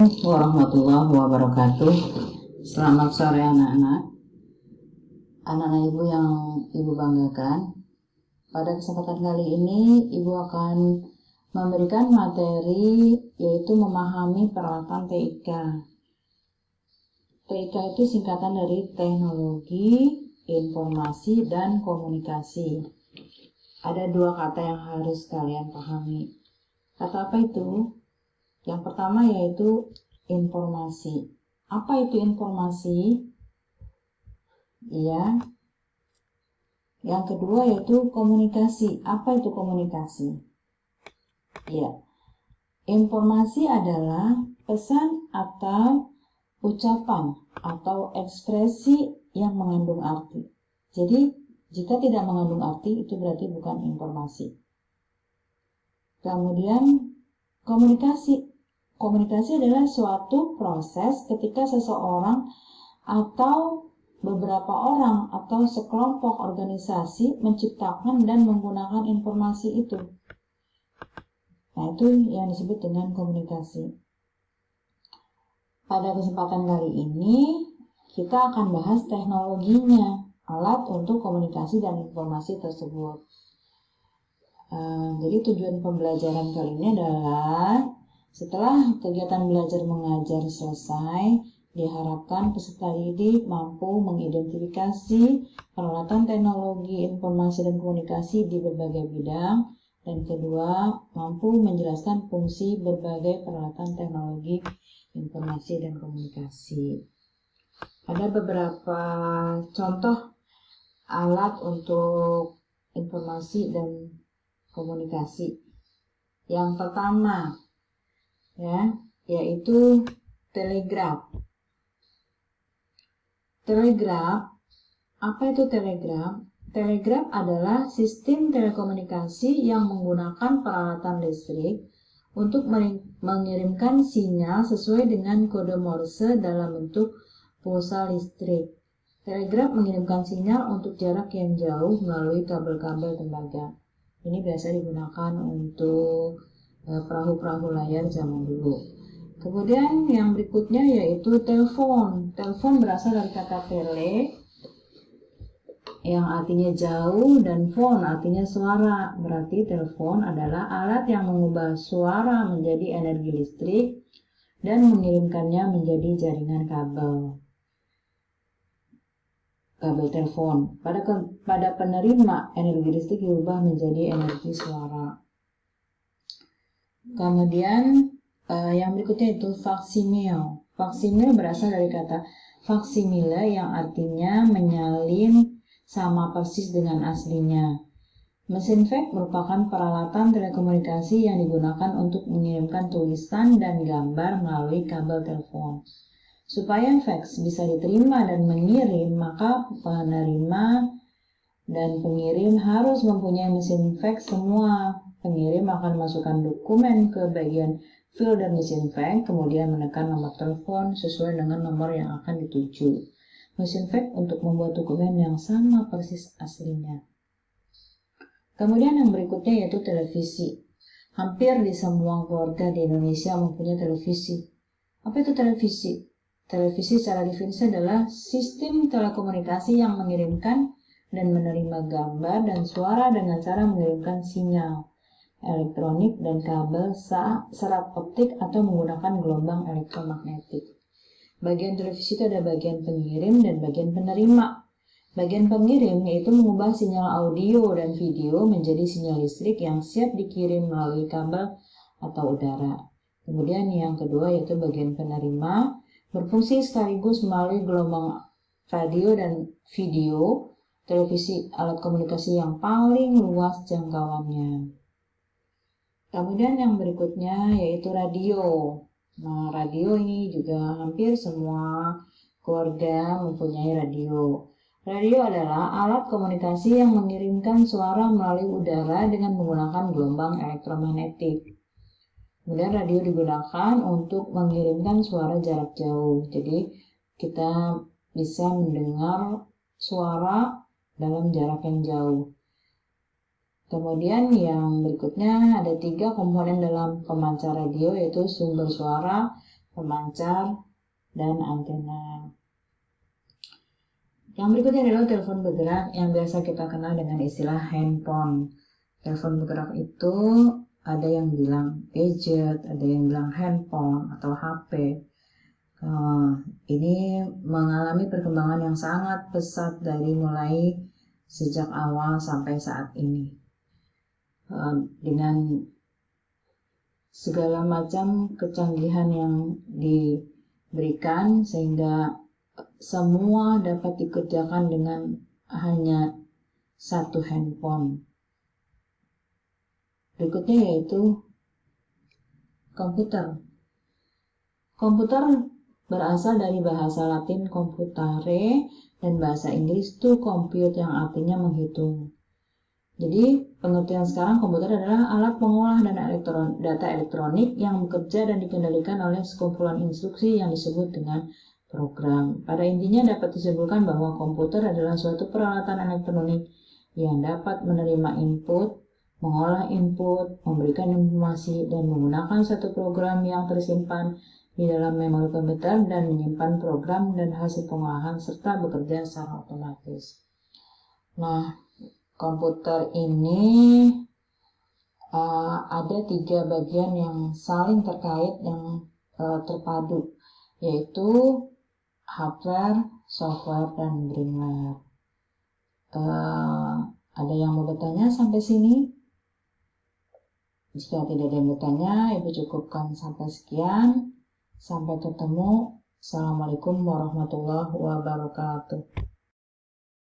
Warahmatullahi wabarakatuh. Selamat sore anak-anak. Anak-anak ibu yang ibu banggakan. Pada kesempatan kali ini ibu akan memberikan materi yaitu memahami peralatan TIK. TIK itu singkatan dari Teknologi, Informasi, dan Komunikasi. Ada dua kata yang harus kalian pahami. Kata apa itu? Yang pertama yaitu informasi. Apa itu informasi? Ya. Yang kedua yaitu komunikasi. Apa itu komunikasi? Ya. Informasi adalah pesan atau ucapan atau ekspresi yang mengandung arti. Jadi, jika tidak mengandung arti itu berarti bukan informasi. Kemudian komunikasi. Komunikasi adalah suatu proses ketika seseorang atau beberapa orang atau sekelompok organisasi menciptakan dan menggunakan informasi itu. Nah, itu yang disebut dengan komunikasi. Pada kesempatan kali ini, kita akan bahas teknologinya, alat untuk komunikasi dan informasi tersebut. Jadi tujuan pembelajaran kali ini adalah setelah kegiatan belajar mengajar selesai, diharapkan peserta didik mampu mengidentifikasi peralatan teknologi informasi dan komunikasi di berbagai bidang, dan kedua, mampu menjelaskan fungsi berbagai peralatan teknologi informasi dan komunikasi. Ada beberapa contoh alat untuk informasi dan komunikasi. Yang pertama, yaitu telegraf. Telegraf, apa itu telegraf? Telegraf adalah sistem telekomunikasi yang menggunakan peralatan listrik untuk mengirimkan sinyal sesuai dengan kode Morse dalam bentuk pulsa listrik. Telegraf mengirimkan sinyal untuk jarak yang jauh melalui kabel-kabel tembaga. Ini biasa digunakan untuk perahu-perahu layar zaman dulu. Kemudian yang berikutnya yaitu telepon. Telepon berasal dari kata tele yang artinya jauh dan phone artinya suara. Berarti telepon adalah alat yang mengubah suara menjadi energi listrik dan mengirimkannya menjadi jaringan kabel telepon. Pada penerima, energi listrik diubah menjadi energi suara. Kemudian yang berikutnya itu faksimil. Faksimil berasal dari kata faksimile yang artinya menyalin sama persis dengan aslinya. Mesin fax merupakan peralatan telekomunikasi yang digunakan untuk mengirimkan tulisan dan gambar melalui kabel telepon. Supaya fax bisa diterima dan mengirim, maka penerima dan pengirim harus mempunyai mesin fax semua. Pengirim akan masukkan dokumen ke bagian folder mesin fax, kemudian menekan nomor telepon sesuai dengan nomor yang akan dituju mesin fax untuk membuat dokumen yang sama persis aslinya. Kemudian yang berikutnya yaitu televisi. Hampir di semua keluarga di Indonesia mempunyai televisi. Apa itu televisi? Televisi secara definisi adalah sistem telekomunikasi yang mengirimkan dan menerima gambar dan suara dengan cara mengirimkan sinyal elektronik dan kabel serat optik atau menggunakan gelombang elektromagnetik. Bagian televisi itu ada bagian pengirim dan bagian penerima. Bagian pengirim yaitu mengubah sinyal audio dan video menjadi sinyal listrik yang siap dikirim melalui kabel atau udara. Kemudian yang kedua yaitu bagian penerima, berfungsi sekaligus melalui gelombang radio dan video. Televisi alat komunikasi yang paling luas jangkauannya. Kemudian yang berikutnya yaitu radio. Nah, radio ini juga hampir semua keluarga mempunyai radio. Radio adalah alat komunikasi yang mengirimkan suara melalui udara dengan menggunakan gelombang elektromagnetik. Kemudian radio digunakan untuk mengirimkan suara jarak jauh. Jadi kita bisa mendengar suara dalam jarak yang jauh. Kemudian yang berikutnya ada 3 komponen dalam pemancar radio yaitu sumber suara, pemancar, dan antena. Yang berikutnya adalah telepon bergerak yang biasa kita kenal dengan istilah handphone. Telepon bergerak itu ada yang bilang gadget, ada yang bilang handphone atau HP. Ini mengalami perkembangan yang sangat pesat dari mulai sejak awal sampai saat ini. Dengan segala macam kecanggihan yang diberikan sehingga semua dapat dikerjakan dengan hanya satu handphone. Berikutnya yaitu komputer. Komputer berasal dari bahasa Latin computare dan bahasa Inggris to compute yang artinya menghitung. Jadi pengertian sekarang komputer adalah alat pengolah data elektronik yang bekerja dan dikendalikan oleh sekumpulan instruksi yang disebut dengan program. Pada intinya dapat disimpulkan bahwa komputer adalah suatu peralatan elektronik yang dapat menerima input, mengolah input, memberikan informasi, dan menggunakan satu program yang tersimpan di dalam memori komputer dan menyimpan program dan hasil pengolahan serta bekerja secara otomatis. Nah, komputer ini ada 3 bagian yang saling terkait yang terpadu, yaitu hardware, software, dan firmware. Ada yang mau bertanya sampai sini? Jika tidak ada yang bertanya, Ibu cukupkan sampai sekian. Sampai ketemu. Assalamualaikum warahmatullahi wabarakatuh.